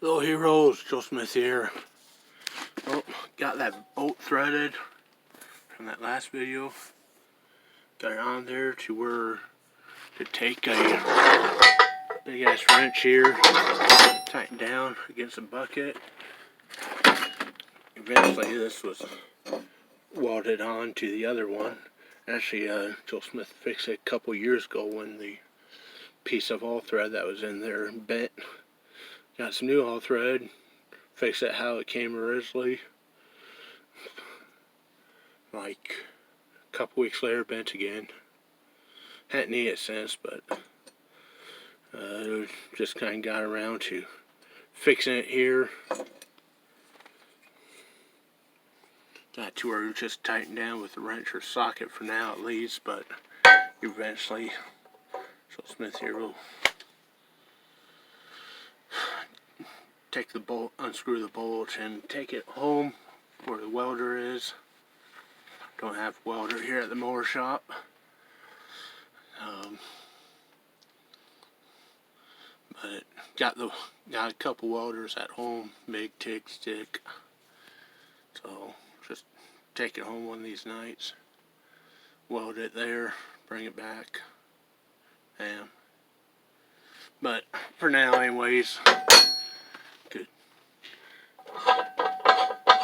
Hello heroes, Joe Smith here. Oh, got that bolt threaded from that last video. Got it on there to where to take a big ass wrench here, tighten down against the bucket. Eventually this was welded on to the other one. Actually, Joe Smith fixed it a couple years ago when the piece of all thread that was in there bent. Got some new all thread, fixed it how it came originally. Like a couple weeks later, bent again. Hadn't needed it since, but just kind of got around to fixing it here. Got to where it just tightened down with the wrench or socket for now at least, but eventually Joe Smith here will take the bolt, unscrew the bolt, and take it home where the welder is. Don't have a welder here at the mower shop. But got a couple welders at home, MIG, TIG, stick. So just take it home one of these nights, weld it there, bring it back, and but for now anyways, could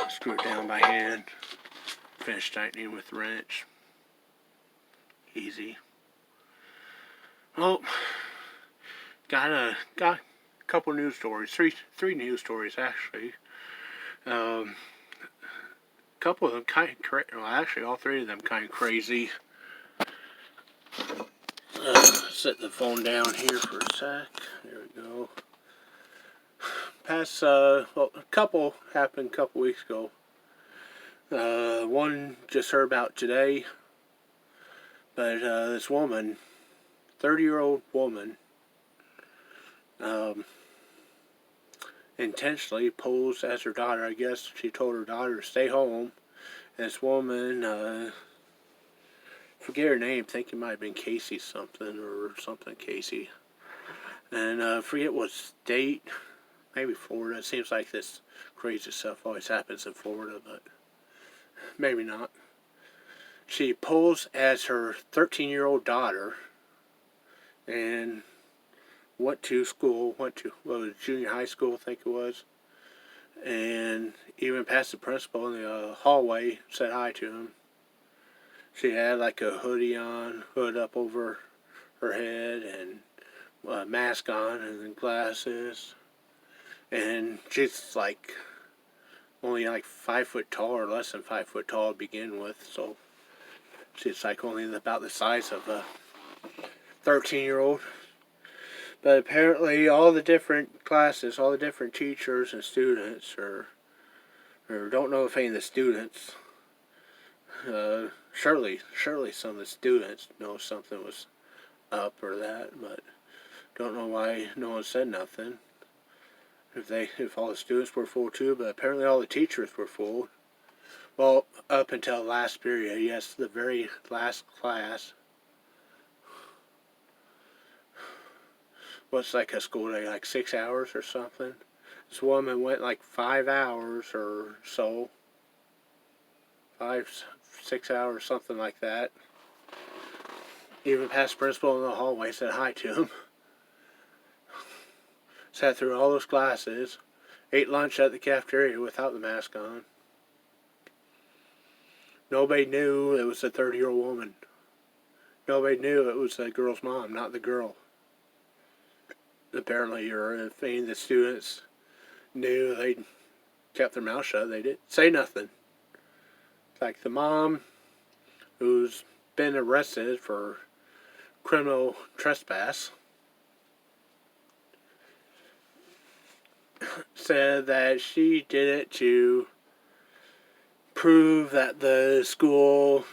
screw it down by hand, finish tightening with the wrench, easy. Well, got a couple news stories, three news stories actually. Couple of them kind of well, actually all three of them kind of crazy. Set the phone down here for a sec. There we go. Well, a couple happened a couple weeks ago. One just heard about today, but this woman, 30-year-old woman, intentionally posed as her daughter. I guess she told her daughter to stay home. And this woman, forget her name, think it might have been Casey something or something Casey. And forget what state, maybe Florida. It seems like this crazy stuff always happens in Florida, but maybe not. She posed as her 13-year-old daughter and went to school, junior high school, I think it was, and even passed the principal in the hallway, said hi to him. She had like a hoodie on, hood up over her head, and a mask on, and then glasses, and she's like only like 5 foot tall or less than 5 foot tall to begin with, so she's like only about the size of a 13-year-old. But apparently all the different classes, all the different teachers and students, or don't know if any of the students, surely some of the students know something was up or that, but don't know why no one said nothing. If all the students were full too, but apparently all the teachers were full. Well, up until last period, yes, the very last class. What's like a school day, like 6 hours or something? This woman went like 5 hours or so. 5-6 hours, something like that. Even past the principal in the hallway, said hi to him. Sat through all those classes. Ate lunch at the cafeteria without the mask on. Nobody knew it was a 30-year-old woman. Nobody knew it was the girl's mom, not the girl. Apparently, or if any of the students knew, they kept their mouth shut. They didn't say nothing. Like the mom, who's been arrested for criminal trespass, said that she did it to prove that the school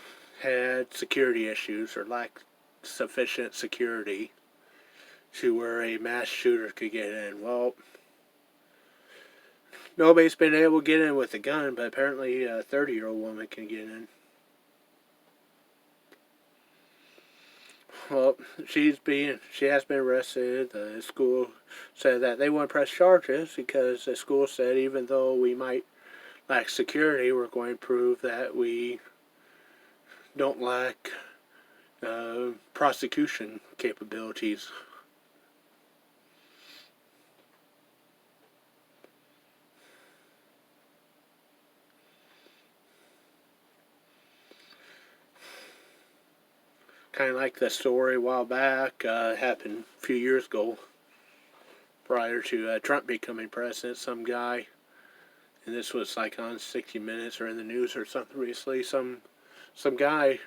had security issues or lacked sufficient security to where a mass shooter could get in. Well, nobody's been able to get in with a gun, but apparently a 30-year-old woman can get in. Well, she has been arrested. The school said that they wouldn't press charges because the school said even though we might lack security, we're going to prove that we don't lack prosecution capabilities. Kind of like the story a while back, happened a few years ago, prior to Trump becoming president. Some guy, and this was like on 60 Minutes or in the news or something recently. Some guy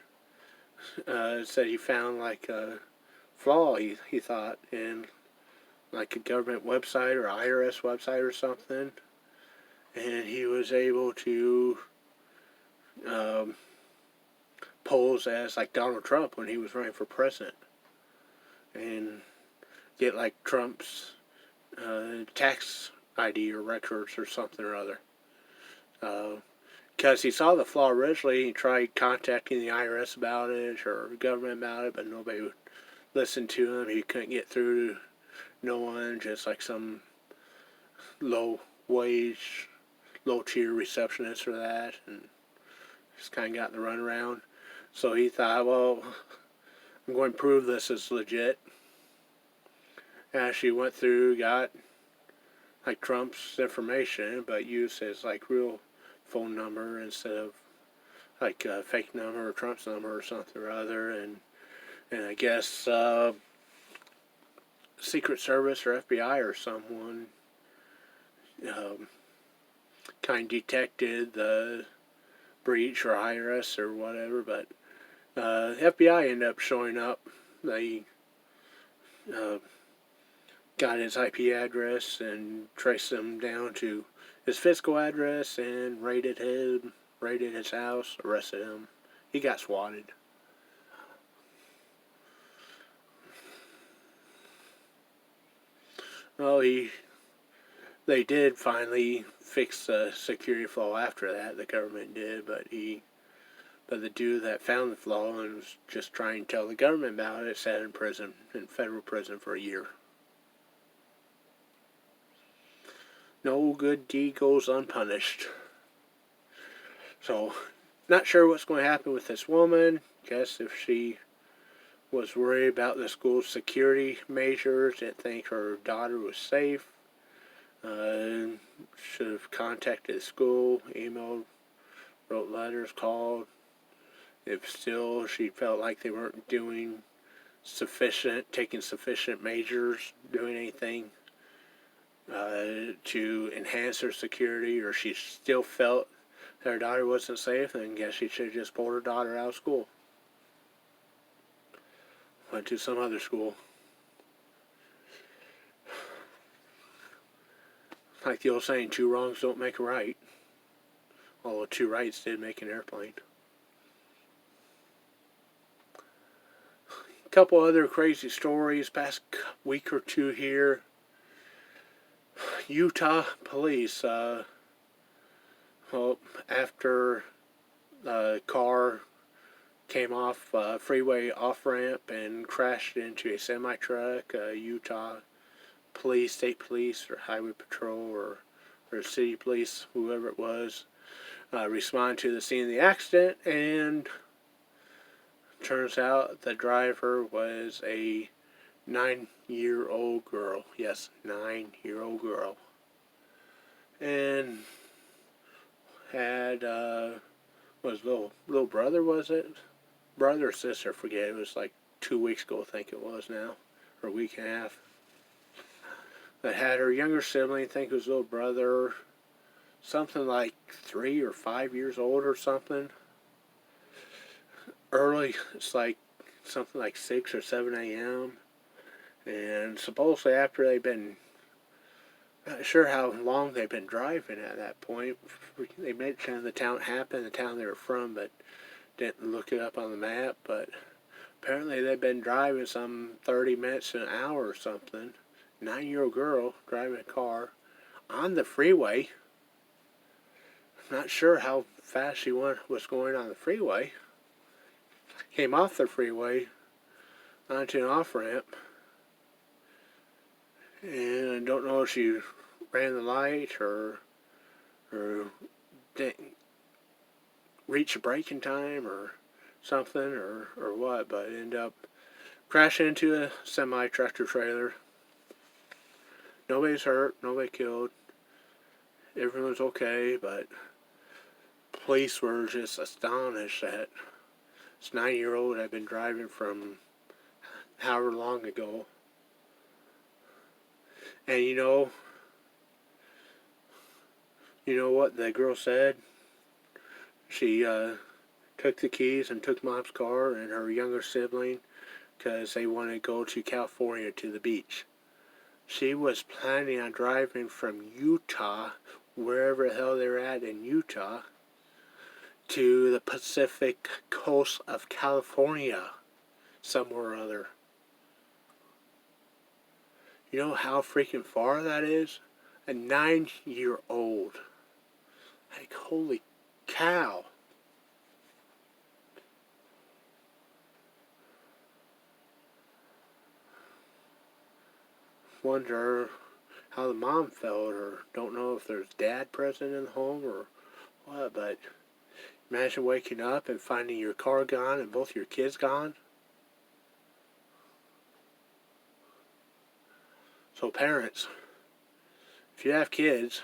said he found like a flaw he thought in like a government website or IRS website or something, and he was able to um, pose as like Donald Trump when he was running for president and get like Trump's tax ID or records or something or other. Because he saw the flaw originally, he tried contacting the IRS about it or government about it, but nobody would listen to him. He couldn't get through to no one, just like some low wage, low tier receptionist for that, and just kind of got the runaround. So he thought, well, I'm going to prove this is legit. Actually went through, got like Trump's information, but used his like real phone number instead of like a fake number or Trump's number or something or other, and I guess Secret Service or FBI or someone um, kind of detected the breach or IRS or whatever, but FBI ended up showing up. They uh, got his IP address and traced him down to his physical address and raided his house, arrested him. He got swatted. Well, they did finally fix the security flaw after that. The government did, but the dude that found the flaw and was just trying to tell the government about it sat in prison, in federal prison for a year. No good deed goes unpunished. So, not sure what's going to happen with this woman. Guess if she was worried about the school's security measures, didn't think her daughter was safe, should have contacted the school, emailed, wrote letters, called. If still she felt like they weren't taking sufficient measures, doing anything to enhance her security, or she still felt that her daughter wasn't safe, then I guess she should have just pulled her daughter out of school. Went to some other school. Like the old saying, two wrongs don't make a right. Although two rights did make an airplane. A couple other crazy stories past week or two here. Utah police, after the car came off freeway off ramp and crashed into a semi truck, Utah police, state police, or highway patrol, or city police, whoever it was, responded to the scene of the accident, and turns out the driver was a 9-year-old girl. Yes, 9-year-old girl. And had, was little brother, was it? Brother or sister, forget. It was like 2 weeks ago, I think it was now, or a week and a half. That had her younger sibling, I think it was little brother, something like 3 or 5 years old or something. Early, it's like something like 6 or 7 a.m. And supposedly after they've been, not sure how long they've been driving at that point. They mentioned the town happened, the town they were from, but didn't look it up on the map. But apparently they've been driving some 30 minutes to an hour or something. 9-year-old girl driving a car on the freeway. Not sure how fast she was going on the freeway. Came off the freeway, onto an off ramp, and I don't know if she ran the light or didn't reach a braking time or something or what, but ended up crashing into a semi tractor trailer. Nobody's hurt, nobody killed. Everyone's okay, but police were just astonished that this 9-year-old had been driving from however long ago. And you know what the girl said? She took the keys and took Mom's car and her younger sibling because they wanted to go to California to the beach. She was planning on driving from Utah, wherever the hell they're at in Utah, to the Pacific coast of California, somewhere or other. You know how freaking far that is? A 9-year-old. Like, holy cow. Wonder how the mom felt, or don't know if there's dad present in the home or what, but imagine waking up and finding your car gone and both your kids gone. So parents, if you have kids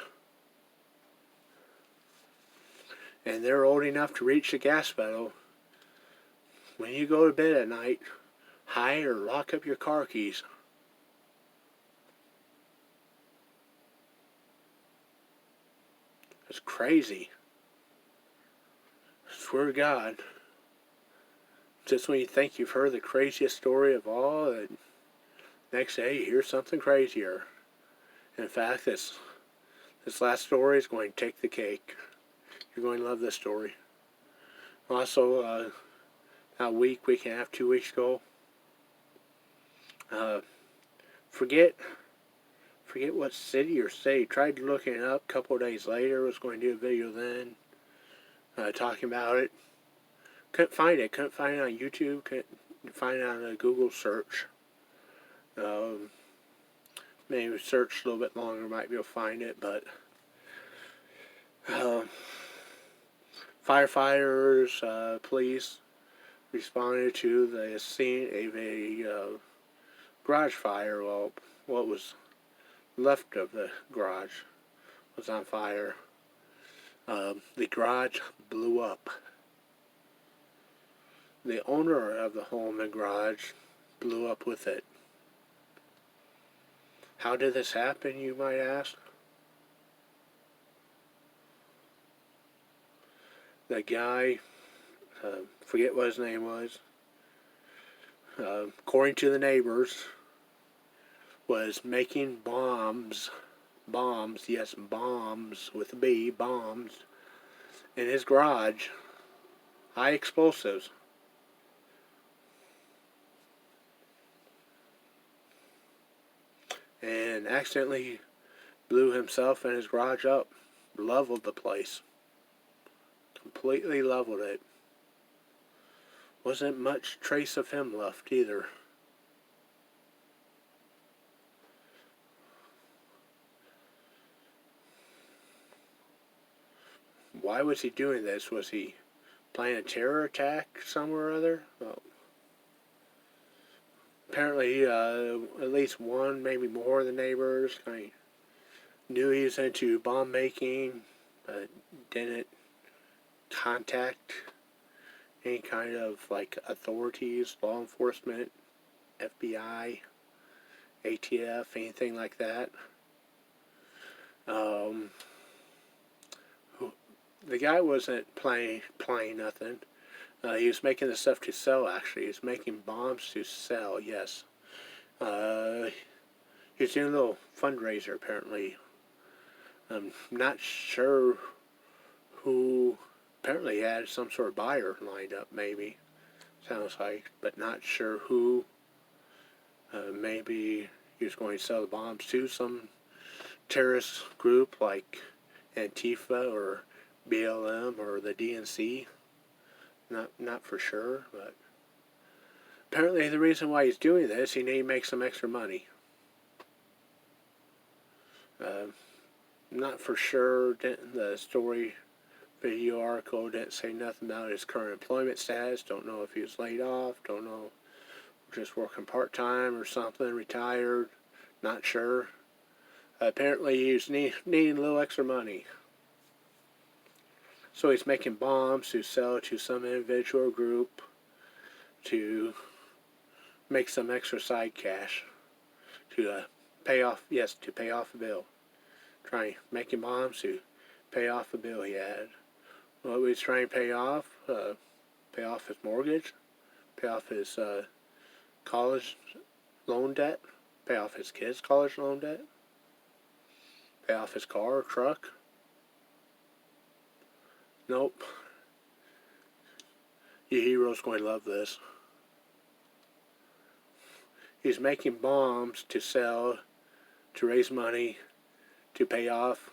and they're old enough to reach the gas pedal, when you go to bed at night, hide or lock up your car keys. It's crazy. I swear to God. Just when you think you've heard the craziest story of all, the next day you hear something crazier. In fact, this last story is going to take the cake. You're going to love this story. Also, a week and a half, 2 weeks ago, forget what city or state. Tried looking it up a couple of days later. Was going to do a video then talking about it. Couldn't find it. Couldn't find it on YouTube. Couldn't find it on a Google search. Maybe search a little bit longer, might be able to find it. But firefighters, police responded to the scene of a garage fire. Well, what was left of the garage was on fire. The garage blew up. The owner of the home and garage blew up with it. How did this happen, you might ask? The guy, forget what his name was, according to the neighbors, was making bombs, yes, bombs with a B, bombs, in his garage, high explosives. And accidentally blew himself and his garage up, leveled the place, completely leveled it. Wasn't much trace of him left either. Why was he doing this? Was he planning a terror attack somewhere or other? Well, apparently, at least one, maybe more of the neighbors kind of knew he was into bomb making, but didn't contact any kind of like authorities, law enforcement, FBI, ATF, anything like that. The guy wasn't playing nothing. He was making the stuff to sell, actually. He was making bombs to sell, yes. He was doing a little fundraiser, apparently. I'm not sure who. Apparently he had some sort of buyer lined up, maybe. Sounds like. But not sure who. Maybe he was going to sell the bombs to some terrorist group like Antifa or BLM or the DNC. Not for sure, but Apparently the reason why he's doing this, he need to make some extra money. Not for sure, the story video article didn't say nothing about his current employment status. Don't know if he was laid off, don't know, just working part-time or something, retired, not sure. Apparently he was needing a little extra money. So he's making bombs to sell to some individual group to make some extra side cash to pay off a bill. Making bombs to pay off a bill he had. What he was trying to pay off his mortgage, pay off his college loan debt, pay off his kids' college loan debt, pay off his car or truck. Nope. You heroes going to love this. He's making bombs to sell, to raise money, to pay off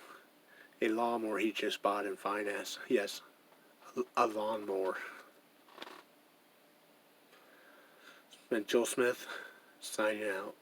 a lawnmower he just bought in finance. Yes, a lawnmower. And Joe Smith signing out.